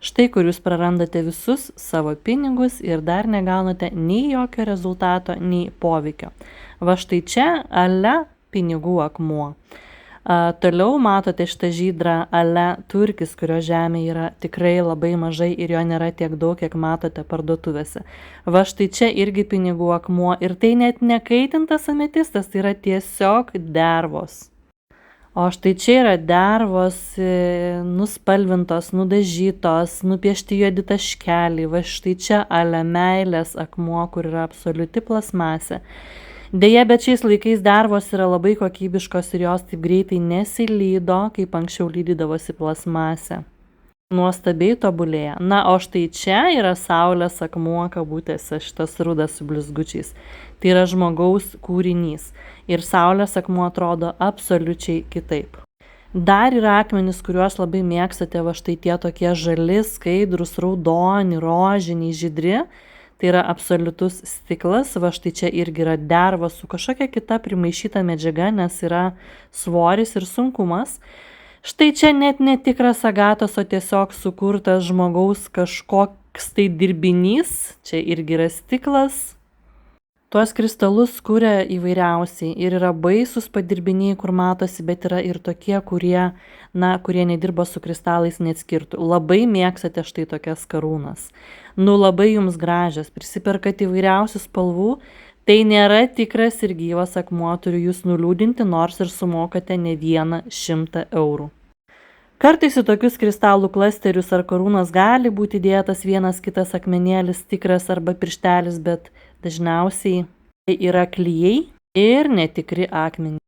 Štai kur jūs prarandate visus savo pinigus ir dar negaunate nei jokio rezultato, nei poveikio. Va štai čia ale pinigų akmuo. Toliau matote šitą žydrą ale turkis, kurio žemė yra tikrai labai mažai ir jo nėra tiek daug, kiek matote parduotuvėse. Va štai čia irgi pinigų akmuo ir tai net nekaitintas ametistas, tai yra tiesiog dervos. O štai čia yra dervos nuspalvintos, nudažytos, nupiešti juodi taškeliai. Va štai čia ale meilės akmuo, kur yra absoliuti plasmasė. Deja, bet šiais laikais dervos yra labai kokybiškos ir jos taip greitai nesilydo, kaip anksčiau lydydavosi plasmasė. Nuostabiai tobulėja. Na, o štai čia yra saulės akmuo kabutėse, šitas rudas su blizgučiais. Tai yra žmogaus kūrinys. Ir saulės akmuo atrodo absoliučiai kitaip. Dar yra akmenys, kuriuos labai mėgstate, va štai tie tokie žali, skaidrus, raudoni, rožiniai, žydri. Tai yra absoliutus stiklas, va štai čia irgi yra derva su kažkokia kita primaišyta medžiaga, nes yra svoris ir sunkumas. Štai čia net netikras agatos, o tiesiog sukurtas žmogaus kažkoks tai dirbinys, čia irgi yra stiklas. Tuos kristalus kuria įvairiausiai ir yra baisus padirbiniai, kur matosi, bet yra ir tokie, kurie nedirba su kristalais, neatskirtų. Labai mėgstate štai tokias karūnas. Labai jums gražios, prisiperkat įvairiausių spalvų, tai nėra tikras ir gyvas akmuo, turiu jūs nuliūdinti, nors ir sumokate ne 100 eurų. Kartais į tokius kristalų klasterius ar karūnas gali būti dėtas vienas kitas akmenėlis, tikras arba pirštelis, bet dažniausiai tai yra klijai ir netikri akmenys.